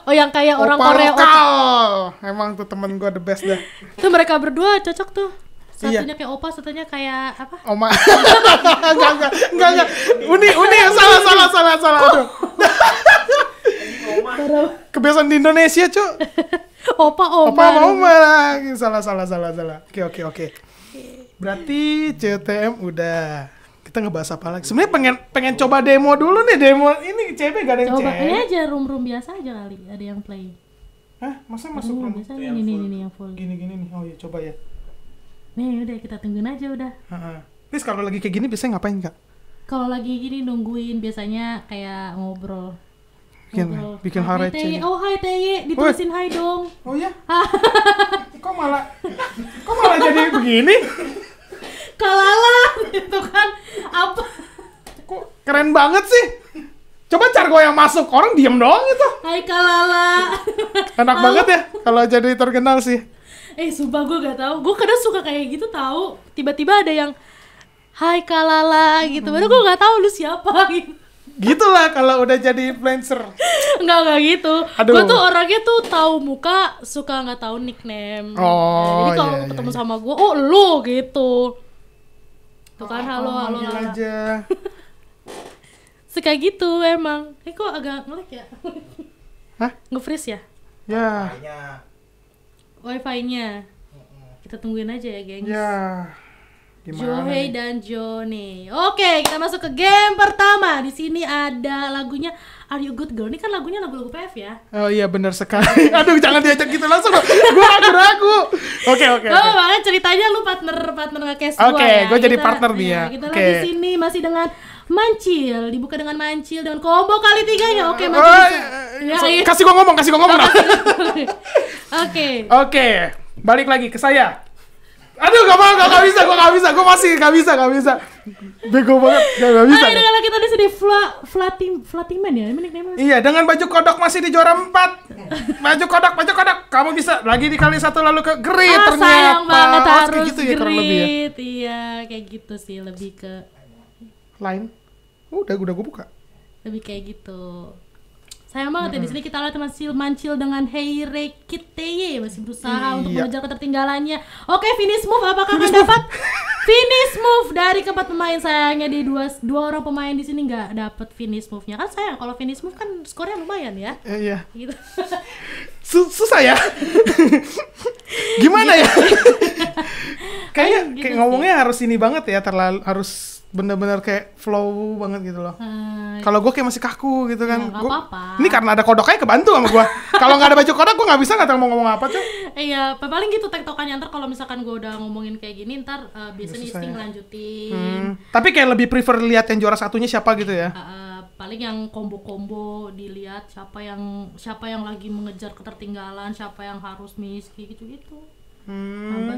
Oh, yang kayak orang Opa Korea. lokal. Emang tuh temen gue the best dah. Itu mereka berdua cocok tuh. Iya. Satunya kayak Opa, satunya kayak apa? Oma. Enggak. Uni salah. Aduh. Kebiasaan di Indonesia, Cuk. Opa. Oma lagi. Salah. Oke. Berarti CTM udah. Kita ngebahas apa lagi? Sebenarnya pengen coba demo dulu nih, demo ini CB gak ada yang Coba ini CB. aja room biasa aja kali, ada yang play. Hah? Masa masuk Room room biasa itu ini yang nih, full. nih yang full. gini-gini nih? Oh iya coba ya. Nih udah kita tungguin aja udah. Heeh. Terus kalau lagi kayak gini biasanya ngapain Kak? Kalau lagi gini nungguin biasanya kayak ngobrol. Bikin Hai, hal Teye. receh. Oh hai Teye, ditulisin hai dong. Oh iya? Kok malah jadi begini? Kalala gitu kan. Apa? Kok keren banget sih? Coba car gue yang masuk, orang diem doang itu. Hai Kalala. Enak banget ya kalau jadi terkenal sih. Sumpah gue gak tahu. Gue kadang suka kayak gitu tahu. Tiba-tiba ada yang hai Kalala gitu. Padahal gue gak tahu lu siapa gitu. Gitulah kalau udah jadi influencer. Enggak gitu. Aduh. Gue tuh orangnya tuh tahu muka, suka nggak tahu nickname. Oh, Jadi kalau iya, ketemu iya. sama gue, oh lu gitu. Tuh kan halo Manggil Lala. aja. Suka gitu emang. Kok agak nge-lag ya? Hah? Nge-freeze ya? Ya, Kayaknya Wifi-nya. Kita tungguin aja ya, gengs. ya. Gimana Johei nih? dan Joni. Oke, kita masuk ke game pertama. Di sini ada lagunya Are You Good Girl. Ini kan lagunya lagu-lagu PF ya. Oh iya benar sekali. Aduh jangan diajak gitu langsung. Gue ragu-ragu. Oke. Oh, makanya ceritanya lu partner nge-cast gua Oke, ya. gua jadi Kita- partner nih ya. Kita Oke. lagi sini masih dengan Mancil, dibuka dengan Mancil dengan combo kali 3 ya. Oke, Mancil Oh, bisa. Ya, iya. kasih gue ngomong nah. Oke. Oke, balik lagi ke saya. Aduh, gak bisa, gue masih gak bisa. Bego banget, gak bisa. Hai, dengan kita di sini Flatiman ya, ini nickname-nya. Iya, dengan baju kodok masih di juara 4. Baju kodok. Kamu bisa lagi dikali 1 lalu ke grid ternyata. Sayang banget Oh, harus kayak gitu ya, kurang lebih ya. grit. Iya, kayak gitu sih, lebih ke Lain. Udah gue buka. lebih kayak gitu. Sayang banget ya di sini kita lihat Mancil dengan Heire Kiteye masih berusaha untuk Iya. mengejar ketertinggalannya. Oke, finish move apakah akan dapat? Finish move dari keempat pemain. Sayangnya di dua orang pemain di sini nggak dapat finish move-nya. Kan sayang kalau finish move kan skornya lumayan ya. Iya. Gitu. Susah ya. Gimana ya? Kayaknya Gitu kayak sih. ngomongnya harus ini banget ya, harus bener-bener kayak flow banget gitu loh. Kalau gue kayak masih kaku gitu kan. Ya, nggak Gua- apa-apa. Ini karena ada kodoknya kebantu sama gue. Kalau nggak ada baju kodok gue nggak bisa nggak tahu mau ngomong apa tuh. Iya, paling gitu tektokannya. Ntar kalau misalkan gue udah ngomongin kayak gini, ntar biasanya Susah Isti ya. ngelanjutin. Tapi kayak lebih prefer lihat yang juara satunya siapa gitu ya. Paling yang combo-combo dilihat siapa yang lagi mengejar ketertinggalan, siapa yang harus miss kayak gitu-gitu.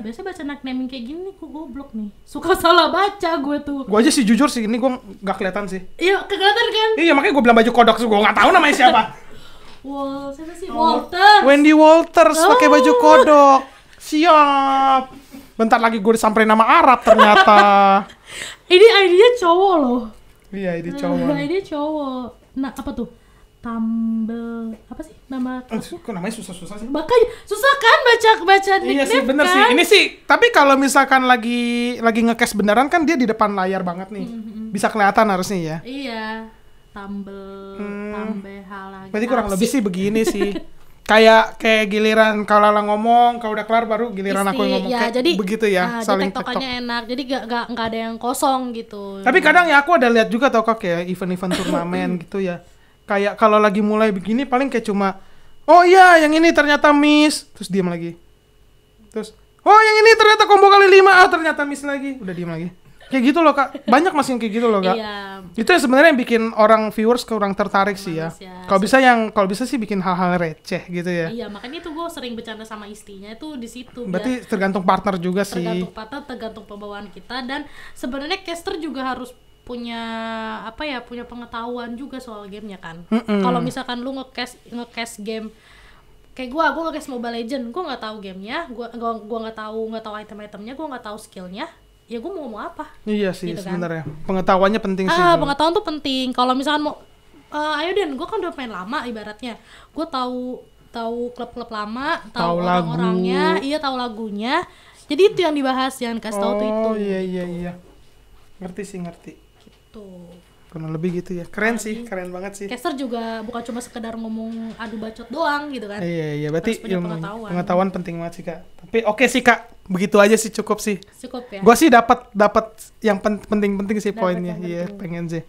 Biasanya baca nicknaming kayak gini gue goblok nih. Suka salah baca gue tuh. Gue aja sih jujur sih ini gue nggak kelihatan sih. Iya, kelihatan kan? Iya makanya gue bilang baju kodok, gue nggak tahu namanya siapa. Siapa sih? Walter. Wendy Walters pakai baju kodok. Siap. Bentar lagi gue disamperin nama Arab ternyata. Ini ID-nya cowok loh. Iya, ini cowok. ID cowok. Nah, apa tuh? Tumble apa sih nama? Kok namanya susah-susah sih? Makanya susah kan baca nickname. Iya sih, bener kan? sih. Ini sih, tapi kalau misalkan lagi nge-cast beneran kan dia di depan layar banget nih. Bisa kelihatan harusnya ya. Iya. Tumble hal lagi. Berarti kurang lebih sih begini sih. Kayak giliran kalau Lala ngomong, kalau udah kelar baru giliran aku yang ngomong. Ya, Kayak jadi begitu ya, saling tektokannya tektok. enak. Jadi gak ada yang kosong gitu. Tapi kadang ya aku ada lihat juga tau kak kayak event-event turnamen gitu ya. Kayak kalau lagi mulai begini paling kayak cuma oh iya yang ini ternyata miss, terus diam lagi. Terus oh yang ini ternyata combo kali 5, ternyata miss lagi, udah diam lagi. Kayak gitu loh kak, banyak masih yang kayak gitu loh kak. Iya. Itu yang sebenarnya yang bikin orang viewers kurang tertarik sih ya. Males ya. Kalau bisa sih bikin hal-hal receh gitu ya. Iya, makanya itu gue sering bercanda sama istrinya itu di situ. Berarti tergantung partner juga sih. Tergantung partner, tergantung pembawaan kita, dan sebenarnya caster juga harus punya punya pengetahuan juga soal gamenya kan. Kalau misalkan lu nge-cast game kayak gue nge-cast Mobile Legend, gue nggak tahu gamenya, gue nggak tahu item-itemnya, gue nggak tahu skillnya, ya gue mau ngomong apa? Iya sih Gitu kan. sebenarnya. Pengetahuannya penting sih. Pengetahuan tuh penting. Kalau misalkan mau ayo Den, gue kan udah main lama ibaratnya. Gue tahu klub-klub lama, tahu Tahu orang-orangnya, lagu. iya tahu lagunya. Jadi itu yang dibahas, jangan kasih tahu tuh itu. Oh iya. Ngerti. Tuh. kurang lebih gitu ya. Keren sih, keren banget sih. Caster juga bukan cuma sekedar ngomong adu bacot doang gitu kan. Iya, berarti Harus punya ilmu pengetahuan. pengetahuan penting banget sih Kak. Tapi oke sih Kak, begitu aja sih cukup sih. Cukup ya. Gue sih dapat yang penting-penting sih Dapet poinnya. yang Iya, penting. pengen sih.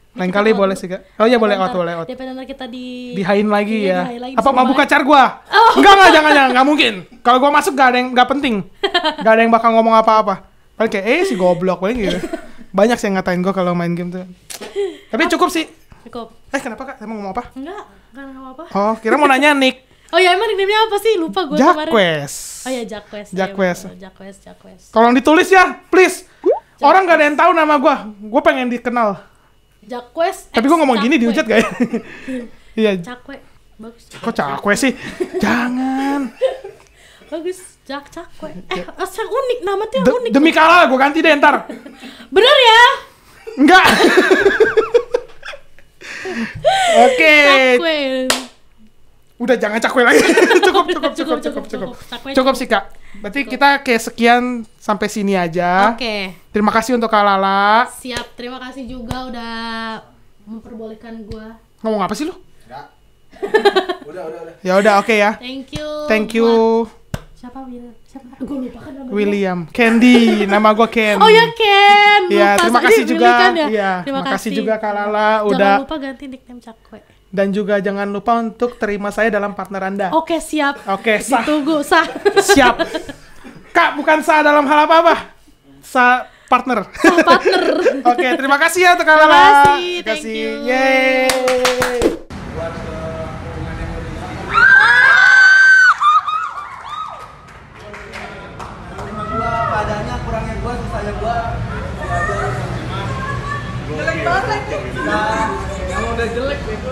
Ini Lain kita kali out boleh dulu. sih Kak. Oh iya boleh Ntar out, boleh out. Daripada ntar kita Dihain lagi Iya, ya. dihain lagi, Apa disuruh mabuk balik. pacar gua? Enggak, jangan, enggak mungkin. Kalau gua masuk gak ada yang enggak penting. Gak ada yang bakal ngomong apa-apa. Paling kayak si goblok paling gitu. Banyak sih yang ngatain gua kalau main game tuh. Tapi cukup sih. Cukup. Kenapa Kak? Emang ngomong apa? Enggak apa-apa. Oh, kira mau nanya Nick. Oh ya emang nickname-nya apa sih? Lupa gue kemarin. Jacques. Oh ya Jacques. Jacques. Jacques. Tolong ditulis ya, please. Orang gak ada yang tahu nama gua. Gua pengen dikenal. Jacques. Tapi gua ngomong gini dihujat gak ya? Iya. Cakwe. Bagus. Kok cakwe sih? Jangan. Bagus. Cakwe. Asal unik nama tuh yang unik. Demi kalah gua ganti deh ntar. Bener ya? Enggak. Oke. Cakwe. Udah jangan cakwe lagi. cukup. Cakwe. Cukup sih Kak. Berarti kita kayak sekian sampai sini aja. Oke. Terima kasih untuk Kak Lala. Siap. Terima kasih juga udah memperbolehkan gua. Ngomong apa sih lu? Enggak. Udah. Ya udah oke ya. Thank you. Thank you buat- Siapa William? Siapa? Gue lupa kan namanya. William. Candy, nama gua Ken. Oh ya Ken. Iya, Lupa. terima Ini kasih Willy juga. kan ya? Iya, Terima makasih juga Kak Lala udah Jangan lupa ganti nickname Cakwe. dan juga jangan lupa untuk terima saya dalam partner Anda. Oke, siap. Oke, sah. Ditunggu, sah. Siap. Kak, bukan sah dalam hal apa-apa. Sah partner. Partner. Oke, terima kasih ya untuk Kak Terima Lala. kasih, thank you. Yeay. Gua padanya kurangnya gua susahnya gua. Jelek banget. Kalau udah jelek itu